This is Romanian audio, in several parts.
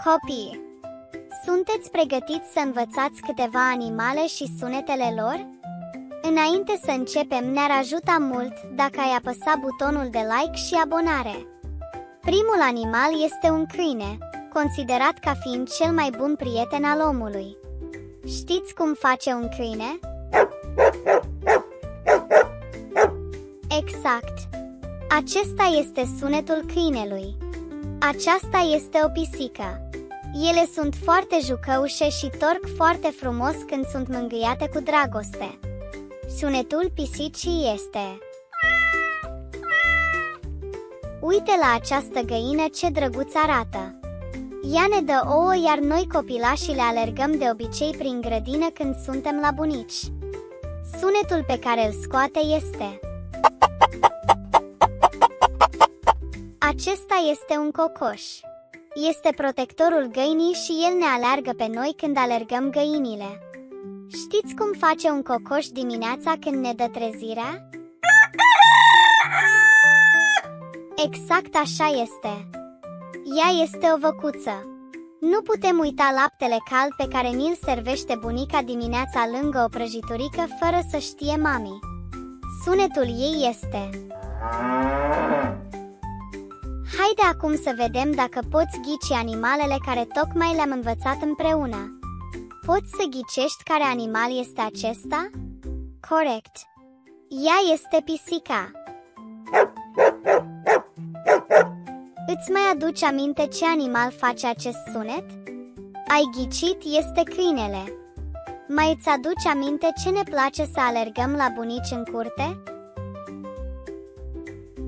Copii, sunteți pregătiți să învățați câteva animale și sunetele lor? Înainte să începem, ne-ar ajuta mult dacă ai apăsa butonul de like și abonare. Primul animal este un câine, considerat ca fiind cel mai bun prieten al omului. Știți cum face un câine? Exact! Acesta este sunetul câinelui. Aceasta este o pisică. Ele sunt foarte jucăușe și torc foarte frumos când sunt mângâiate cu dragoste. Sunetul pisicii este: uite la această găină ce drăguț arată! Ea ne dă ouă, iar noi copilașii le alergăm de obicei prin grădină când suntem la bunici. Sunetul pe care îl scoate este: acesta este un cocoș. Este protectorul găinii și el ne aleargă pe noi când alergăm găinile. Știți cum face un cocoș dimineața când ne dă trezirea? Exact așa este. Ea este o văcuță. Nu putem uita laptele cald pe care ni-l servește bunica dimineața lângă o prăjiturică fără să știe mami. Sunetul ei este: haide acum să vedem dacă poți ghici animalele care tocmai le-am învățat împreună. Poți să ghicești care animal este acesta? Corect! Ea este pisica. Îți mai aduci aminte ce animal face acest sunet? Ai ghicit, este câinele. Mai îți aduci aminte ce ne place să alergăm la bunici în curte?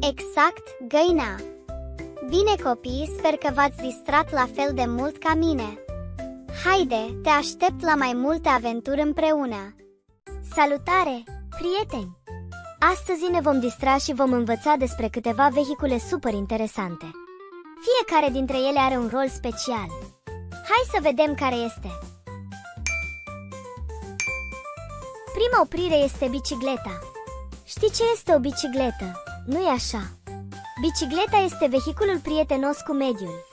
Exact, găina! Bine copii, sper că v-ați distrat la fel de mult ca mine. Haide, te aștept la mai multe aventuri împreună! Salutare, prieteni! Astăzi ne vom distra și vom învăța despre câteva vehicule super interesante. Fiecare dintre ele are un rol special. Hai să vedem care este! Prima oprire este bicicleta. Știi ce este o bicicletă, nu-i așa? Bicicleta este vehiculul prietenos cu mediul.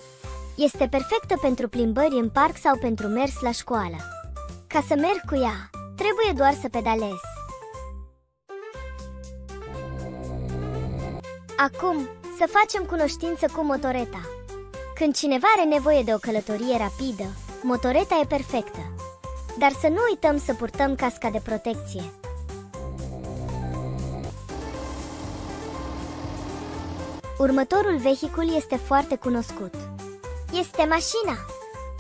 Este perfectă pentru plimbări în parc sau pentru mers la școală. Ca să merg cu ea, trebuie doar să pedalezi. Acum, să facem cunoștință cu motoreta. Când cineva are nevoie de o călătorie rapidă, motoreta e perfectă. Dar să nu uităm să purtăm casca de protecție. Următorul vehicul este foarte cunoscut. Este mașina.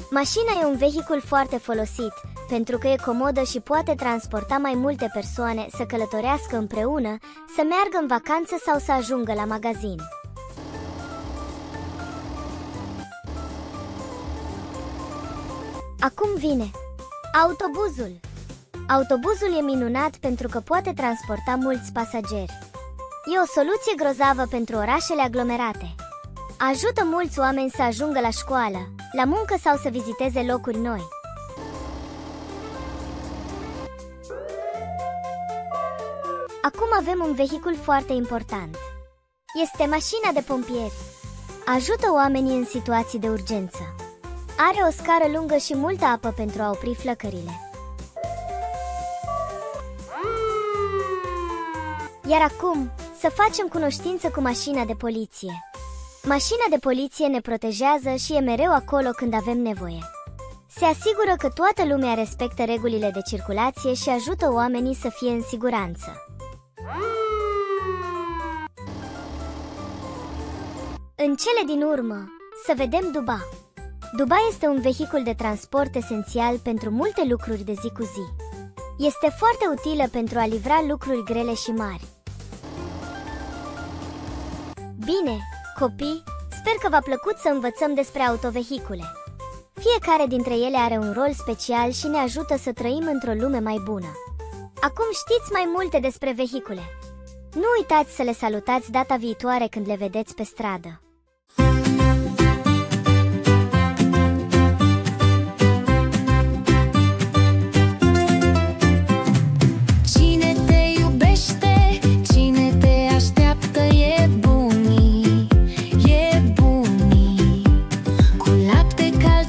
Mașina e un vehicul foarte folosit, pentru că e comodă și poate transporta mai multe persoane, să călătorească împreună, să meargă în vacanță sau să ajungă la magazin. Acum vine autobuzul. Autobuzul e minunat pentru că poate transporta mulți pasageri. E o soluție grozavă pentru orașele aglomerate. Ajută mulți oameni să ajungă la școală, la muncă sau să viziteze locuri noi. Acum avem un vehicul foarte important. Este mașina de pompieri. Ajută oamenii în situații de urgență. Are o scară lungă și multă apă pentru a opri flăcările. Iar acum, să facem cunoștință cu mașina de poliție. Mașina de poliție ne protejează și e mereu acolo când avem nevoie. Se asigură că toată lumea respectă regulile de circulație și ajută oamenii să fie în siguranță. În cele din urmă, să vedem Duba. Duba este un vehicul de transport esențial pentru multe lucruri de zi cu zi. Este foarte utilă pentru a livra lucruri grele și mari. Bine, copii, sper că v-a plăcut să învățăm despre autovehicule. Fiecare dintre ele are un rol special și ne ajută să trăim într-o lume mai bună. Acum știți mai multe despre vehicule. Nu uitați să le salutați data viitoare când le vedeți pe stradă. Cu lapte cald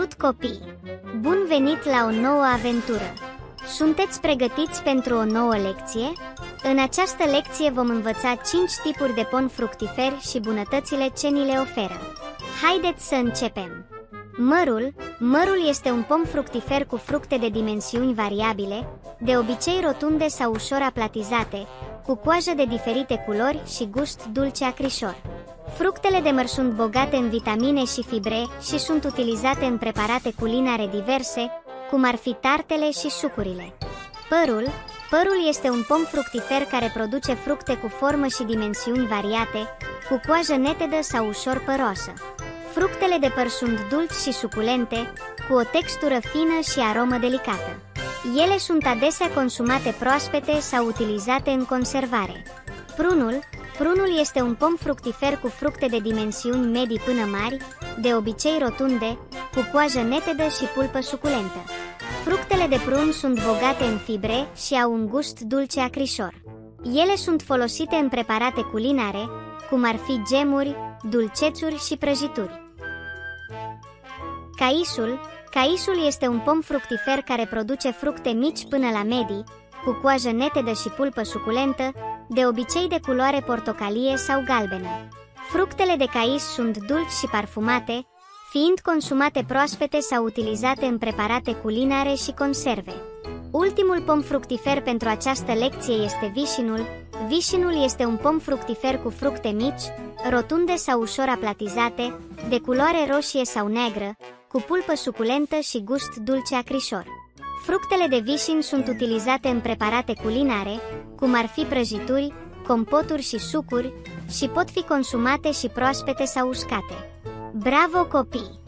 Salut copii! Bun venit la o nouă aventură! Sunteți pregătiți pentru o nouă lecție? În această lecție vom învăța 5 tipuri de pom fructiferi și bunătățile ce ni le oferă. Haideți să începem! Mărul este un pom fructifer cu fructe de dimensiuni variabile, de obicei rotunde sau ușor aplatizate, cu coajă de diferite culori și gust dulce acrișor. Fructele de măr sunt bogate în vitamine și fibre și sunt utilizate în preparate culinare diverse, cum ar fi tartele și sucurile. Părul este un pom fructifer care produce fructe cu formă și dimensiuni variate, cu coajă netedă sau ușor păroasă. Fructele de păr sunt dulci și suculente, cu o textură fină și aromă delicată. Ele sunt adesea consumate proaspete sau utilizate în conservare. Prunul este un pom fructifer cu fructe de dimensiuni medii până mari, de obicei rotunde, cu coajă netedă și pulpă suculentă. Fructele de prun sunt bogate în fibre și au un gust dulce acrișor. Ele sunt folosite în preparate culinare, cum ar fi gemuri, dulcețuri și prăjituri. Caisul este un pom fructifer care produce fructe mici până la medii, cu coajă netedă și pulpă suculentă, de obicei de culoare portocalie sau galbenă. Fructele de cais sunt dulci și parfumate, fiind consumate proaspete sau utilizate în preparate culinare și conserve. Ultimul pom fructifer pentru această lecție este vișinul. Vișinul este un pom fructifer cu fructe mici, rotunde sau ușor aplatizate, de culoare roșie sau neagră, cu pulpă suculentă și gust dulce acrișor. Fructele de vișin sunt utilizate în preparate culinare, cum ar fi prăjituri, compoturi și sucuri, și pot fi consumate și proaspete sau uscate. Bravo copii!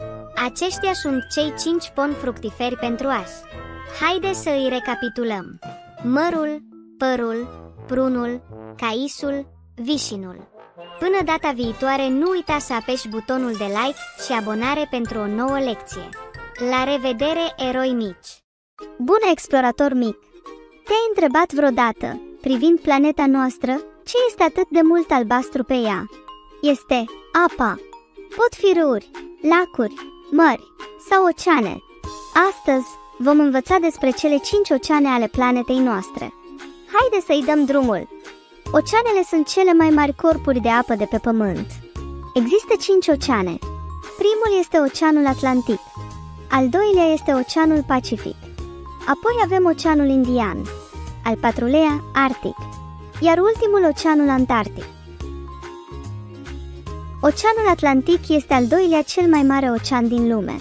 Aceștia sunt cei 5 pom fructiferi pentru azi. Haideți să îi recapitulăm: mărul, părul, prunul, caisul, vișinul. Până data viitoare, nu uita să apeși butonul de like și abonare pentru o nouă lecție. La revedere, eroi mici! Bună, explorator mic! Te-ai întrebat vreodată, privind planeta noastră, ce este atât de mult albastru pe ea? Este apa. Pot fi râuri, lacuri, mări sau oceane. Astăzi vom învăța despre cele 5 oceane ale planetei noastre. Haide să-i dăm drumul! Oceanele sunt cele mai mari corpuri de apă de pe pământ. Există 5 oceane. Primul este Oceanul Atlantic. Al doilea este Oceanul Pacific. Apoi avem Oceanul Indian. Al patrulea, Arctic. Iar ultimul, Oceanul Antarctic. Oceanul Atlantic este al doilea cel mai mare ocean din lume.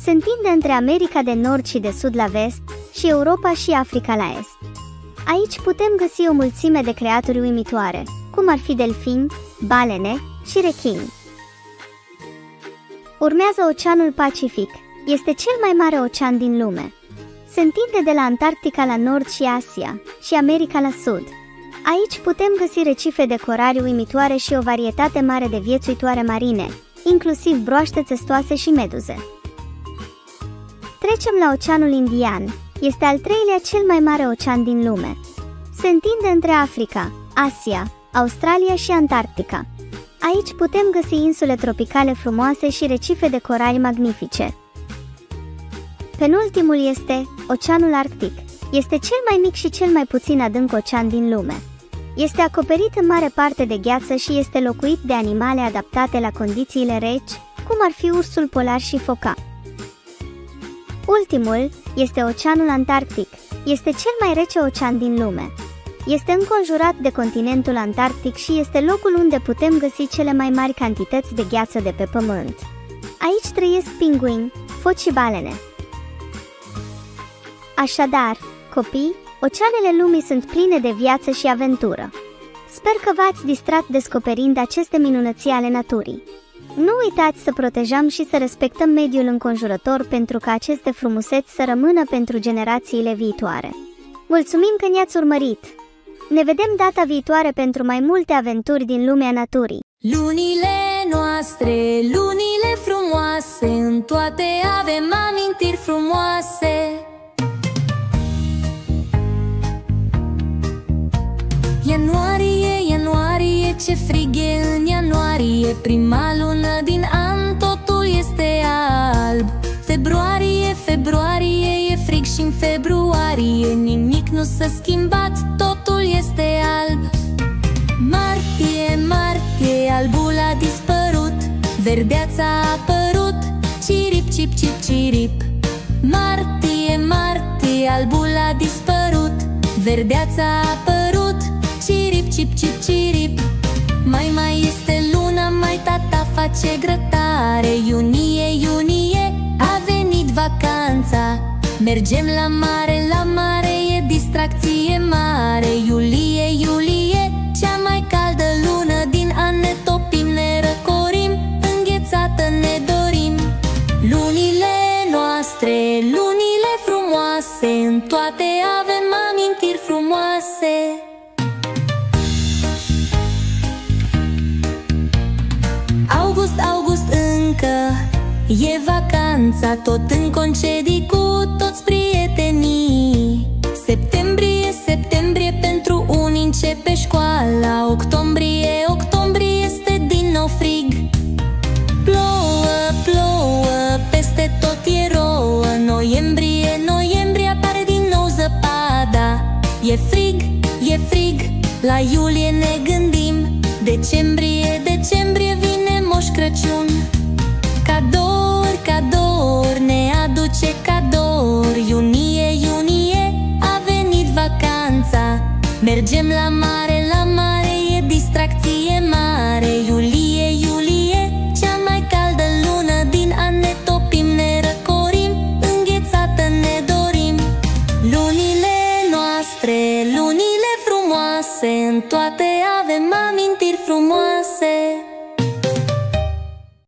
Se întinde între America de Nord și de Sud la vest și Europa și Africa la est. Aici putem găsi o mulțime de creaturi uimitoare, cum ar fi delfini, balene și rechini. Urmează Oceanul Pacific. Este cel mai mare ocean din lume. Se întinde de la Antarctica la nord și Asia și America la sud. Aici putem găsi recife de coralii uimitoare și o varietate mare de viețuitoare marine, inclusiv broaște țestoase și meduze. Trecem la Oceanul Indian. Este al treilea cel mai mare ocean din lume. Se întinde între Africa, Asia, Australia și Antarctica. Aici putem găsi insule tropicale frumoase și recife de corali magnifice. Penultimul este Oceanul Arctic. Este cel mai mic și cel mai puțin adânc ocean din lume. Este acoperit în mare parte de gheață și este locuit de animale adaptate la condițiile reci, cum ar fi ursul polar și foca. Ultimul este Oceanul Antarctic. Este cel mai rece ocean din lume. Este înconjurat de continentul Antarctic și este locul unde putem găsi cele mai mari cantități de gheață de pe pământ. Aici trăiesc pinguini, foci și balene. Așadar, copii, oceanele lumii sunt pline de viață și aventură. Sper că v-ați distrat descoperind aceste minunății ale naturii. Nu uitați să protejăm și să respectăm mediul înconjurător pentru ca aceste frumuseți să rămână pentru generațiile viitoare. Mulțumim că ne-ați urmărit! Ne vedem data viitoare pentru mai multe aventuri din lumea naturii. Lunile noastre, lunile frumoase, în toate avem amintiri frumoase. Ianuarie, ianuarie, ce frig e în ianuarie, prima lună din an, totul este alb. Februarie s-a schimbat, totul este alb. Martie, martie, albul a dispărut, verdeața a apărut, cirip, cip, cip, cirip. Martie, martie, albul a dispărut, verdeața a apărut, cirip, cip, cip, cirip. Mai este luna, mai tata face grătare. Iunie, iunie, a venit vacanța. Mergem la mare, e distracție mare. Iulie, iulie, cea mai caldă lună din an, ne topim, ne răcorim, înghețată ne dorim. Lunile noastre, lunile frumoase, în toate avem amintiri frumoase. August, august încă e vacanța, tot în concedii cu toți prietenii. Septembrie, septembrie, pentru unii începe școala. Octombrie, octombrie, este din nou frig. Plouă, plouă, peste tot e rouă. Noiembrie, noiembrie, apare din nou zăpada. E frig, e frig, la iulie ne gândim. Decembrie, decembrie, vine Moș Crăciun. Cadouri, cadouri, ne aduce cadouri. Iunie, iunie, a venit vacanța. Mergem la mare, e distracție mare. Iulie, iulie, cea mai caldă lună din an, ne topim, ne răcorim, înghețată ne dorim. Lunile noastre, lunile frumoase, în toate avem amintiri frumoase.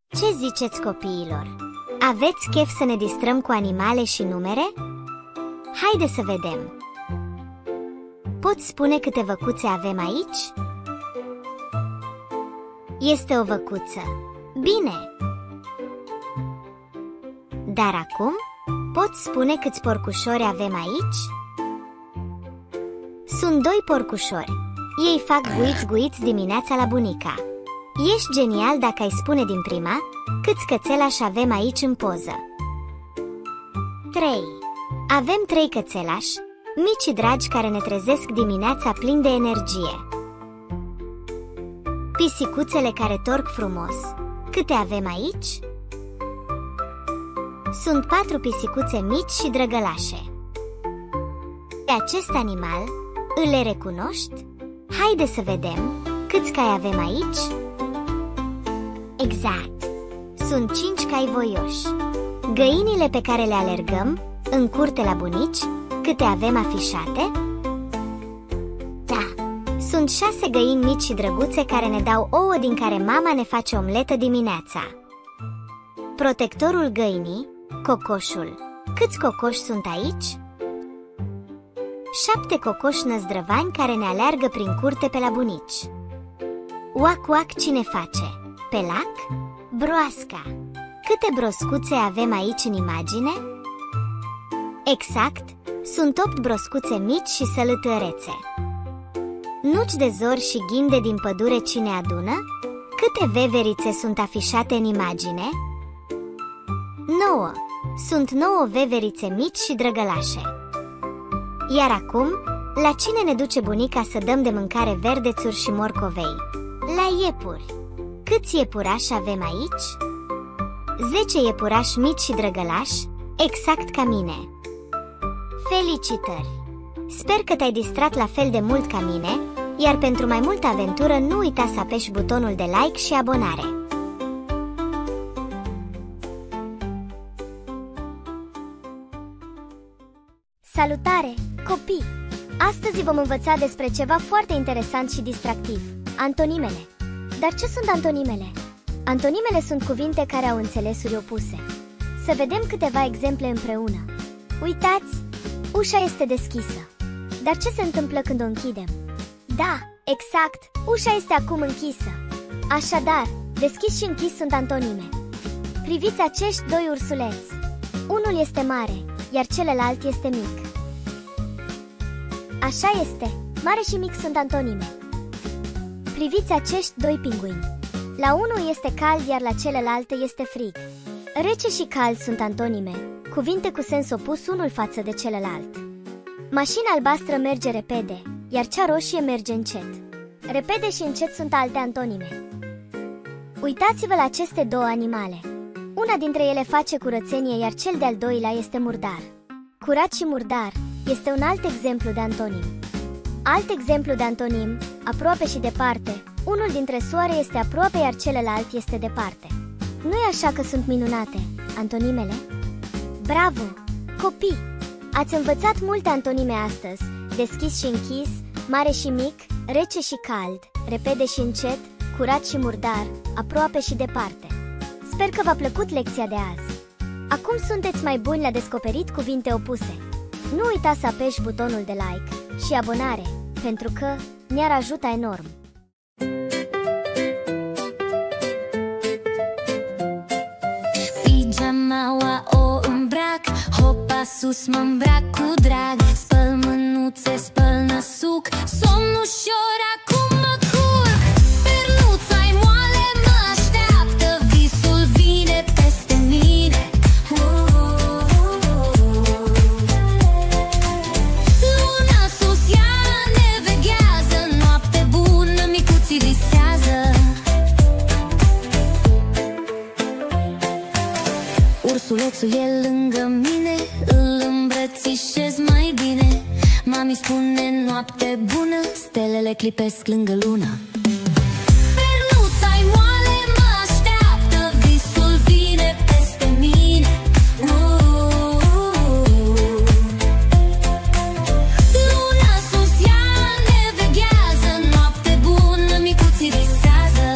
Ce ziceți, copiilor? Aveți chef să ne distrăm cu animale și numere? Haide să vedem! Poți spune câte văcuțe avem aici? Este o văcuță. Bine! Dar acum, poți spune câți porcușori avem aici? Sunt 2 porcușori. Ei fac guiți-guiți dimineața la bunica. Ești genial dacă ai spune din prima câți cățelași avem aici în poză. 3. Avem 3 cățelași, mici și dragi, care ne trezesc dimineața plini de energie. Pisicuțele care torc frumos. Câte avem aici? Sunt 4 pisicuțe mici și drăgălașe. Pe acest animal, îl le recunoști? Haide să vedem câți cai avem aici? Exact! Sunt 5 cai voioși. Găinile pe care le alergăm în curte la bunici, câte avem afișate? Da! Sunt 6 găini mici și drăguțe care ne dau ouă din care mama ne face omletă dimineața. Protectorul găinii, cocoșul. Câți cocoși sunt aici? 7 cocoși năzdrăvani care ne aleargă prin curte pe la bunici. Uac, uac, cine face? Pelac? Broasca. Câte broscuțe avem aici în imagine? Exact, sunt 8 broscuțe mici și sălătărețe. Nuci de zor și ghinde din pădure cine adună? Câte veverițe sunt afișate în imagine? 9. Sunt 9 veverițe mici și drăgălașe. Iar acum, la cine ne duce bunica să dăm de mâncare verdețuri și morcovei? La iepuri. Câți iepurași avem aici? 10 iepurași mici și drăgălași, exact ca mine. Felicitări! Sper că te-ai distrat la fel de mult ca mine, iar pentru mai multă aventură nu uita să apeși butonul de like și abonare. Salutare, copii! Astăzi vom învăța despre ceva foarte interesant și distractiv, antonimele. Dar ce sunt antonimele? Antonimele sunt cuvinte care au înțelesuri opuse. Să vedem câteva exemple împreună. Uitați! Ușa este deschisă. Dar ce se întâmplă când o închidem? Da, exact! Ușa este acum închisă. Așadar, deschis și închis sunt antonime. Priviți acești 2 ursuleți. Unul este mare, iar celălalt este mic. Așa este, mare și mic sunt antonime. Priviți acești 2 pinguini. La unul este cald, iar la celălalt este frig. Rece și cald sunt antonime, cuvinte cu sens opus unul față de celălalt. Mașina albastră merge repede, iar cea roșie merge încet. Repede și încet sunt alte antonime. Uitați-vă la aceste două animale. Una dintre ele face curățenie, iar cel de-al doilea este murdar. Curat și murdar este un alt exemplu de antonim. Alt exemplu de antonim, aproape și departe. Unul dintre soare este aproape, iar celălalt este departe. Nu-i așa că sunt minunate antonimele? Bravo! Copii! Ați învățat multe antonime astăzi: deschis și închis, mare și mic, rece și cald, repede și încet, curat și murdar, aproape și departe. Sper că v-a plăcut lecția de azi. Acum sunteți mai buni la descoperit cuvinte opuse. Nu uita să apeși butonul de like și abonare, pentru că ne-ar ajuta enorm. Pijamaua o îmbrac, hopa sus mă îmbrac cu drag. Spăl mânuțe, spăl năsuc, somn ușor acum mă curc. Pernuța-i moale mă așteaptă, visul vine peste mine. Luna sus, ea ne veghează, noapte bună, micuții visează. Ursulețul e lângă mine, îl îmbrățișez mai bine. Mami spune noapte bună, stelele clipesc lângă lună. Pernuța-i moale mă așteaptă, visul vine peste mine. Luna sus, ea ne veghează, noapte bună, micuții visează.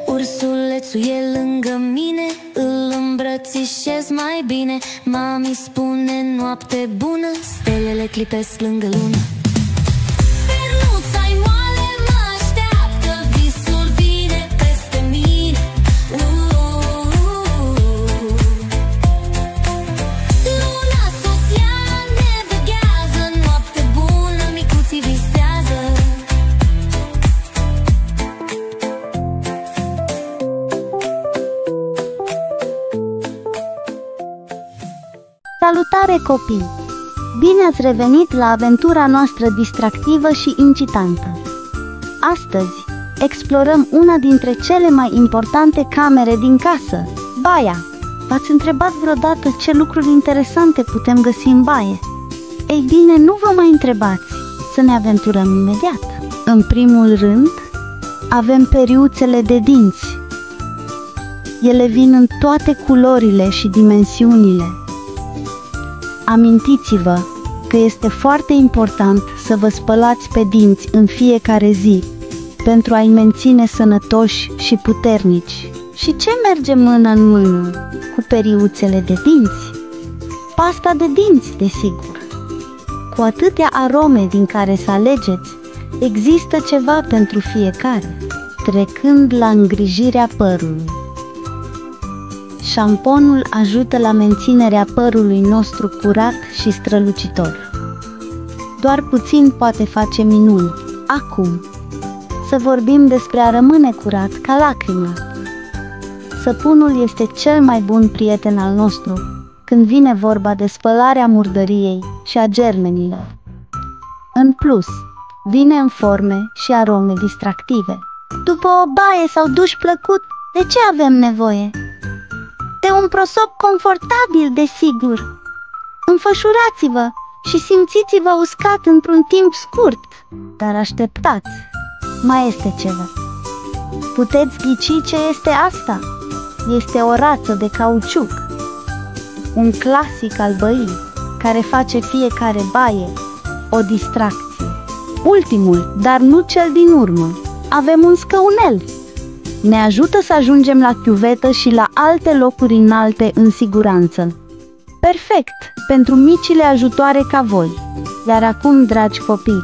Ursulețul e lângă mine, îl îmbrățișez mai bine. Mami spune noapte bună, stelele clipesc lângă lună. Pernuța-i moale mă așteaptă, visul vine peste mine. Luna sus, ea ne veghează, noapte bună, micuții visează. Salutare copii! Bine ați revenit la aventura noastră distractivă și incitantă. Astăzi explorăm una dintre cele mai importante camere din casă, baia. V-ați întrebat vreodată ce lucruri interesante putem găsi în baie? Ei bine, nu vă mai întrebați, să ne aventurăm imediat. În primul rând, avem periuțele de dinți. Ele vin în toate culorile și dimensiunile. Amintiți-vă că este foarte important să vă spălați pe dinți în fiecare zi pentru a-i menține sănătoși și puternici. Și ce merge mână în mână cu periuțele de dinți? Pasta de dinți, desigur. Cu atâtea arome din care să alegeți, există ceva pentru fiecare. Trecând la îngrijirea părului. Șamponul ajută la menținerea părului nostru curat și strălucitor. Doar puțin poate face minuni. Acum, să vorbim despre a rămâne curat ca lacrimă. Săpunul este cel mai bun prieten al nostru când vine vorba de spălarea murdăriei și a germenilor. În plus, vine în forme și arome distractive. După o baie sau duș plăcut, de ce avem nevoie? De un prosop confortabil, desigur. Înfășurați-vă și simțiți-vă uscat într-un timp scurt. Dar așteptați, mai este ceva. Puteți ghici ce este asta? Este o rață de cauciuc. Un clasic al băii, care face fiecare baie o distracție. Ultimul, dar nu cel din urmă, avem un scăunel. Ne ajută să ajungem la chiuvetă și la alte locuri înalte în siguranță. Perfect pentru micile ajutoare ca voi. Iar acum, dragi copii,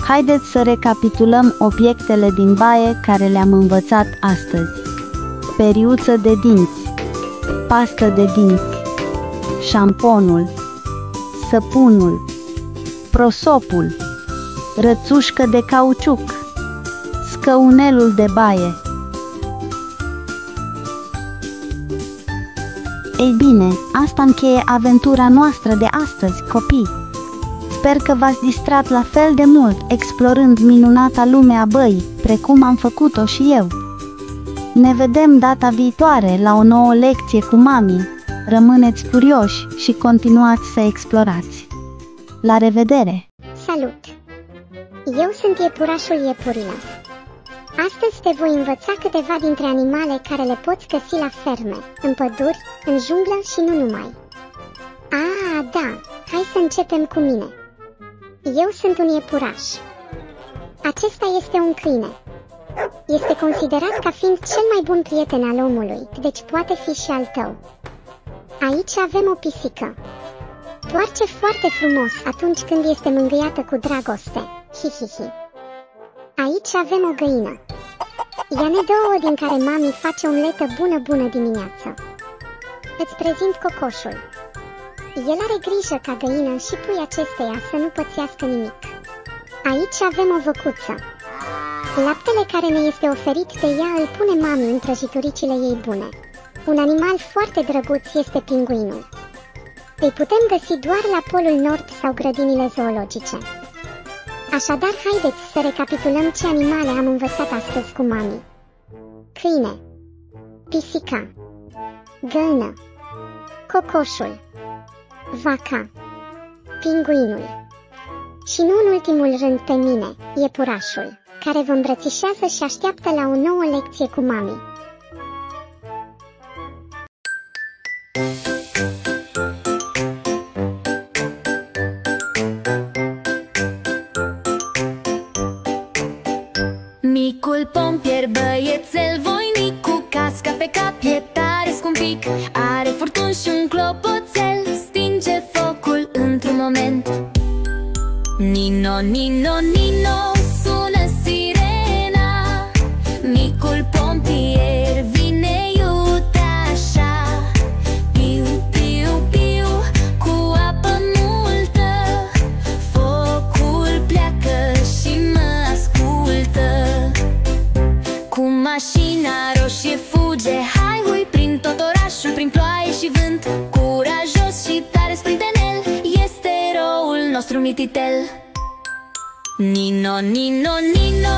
haideți să recapitulăm obiectele din baie care le-am învățat astăzi. Periuță de dinți, pastă de dinți, șamponul, săpunul, prosopul, rățușcă de cauciuc, scăunelul de baie. Ei bine, asta încheie aventura noastră de astăzi, copii. Sper că v-ați distrat la fel de mult explorând minunata lume a băii, precum am făcut-o și eu. Ne vedem data viitoare la o nouă lecție cu mami. Rămâneți curioși și continuați să explorați. La revedere! Salut! Eu sunt iepurașul iepurilor. Astăzi te voi învăța câteva dintre animale care le poți găsi la ferme, în păduri, în junglă și nu numai. Da, hai să începem cu mine. Eu sunt un iepuraș. Acesta este un câine. Este considerat ca fiind cel mai bun prieten al omului, deci poate fi și al tău. Aici avem o pisică. Toarce foarte frumos atunci când este mângâiată cu dragoste. Hi-hi-hi. Aici avem o găină. Ea ne dă ouă din care mami face omletă bună dimineață. Îți prezint cocoșul. El are grijă ca găină și pui acesteia să nu pățească nimic. Aici avem o văcuță. Laptele care ne este oferit de ea îl pune mami în prăjituricile ei bune. Un animal foarte drăguț este pinguinul. Îi putem găsi doar la Polul Nord sau grădinile zoologice. Așadar, haideți să recapitulăm ce animale am învățat astăzi cu mami. Câine, pisica, găină, cocoșul, vaca, pinguinul și nu în ultimul rând pe mine, iepurașul, care vă îmbrățișează și așteaptă la o nouă lecție cu mami. Micul pompier, băiețel voinic, cu casca pe cap, e tare scumpic. Are furtun și un clopoțel, stinge focul într-un moment. Nino, Nino, Nino, sună sirena. Micul pompier vine iute așa. Piu, piu, piu, cu apă multă. Focul pleacă și mă ascultă. Cu mașina roșie fuge, hai hui prin tot orașul, prin ploaie și vânt. Curajos și tare sprinte în el, este eroul nostru mititel. Nino, Nino, Nino,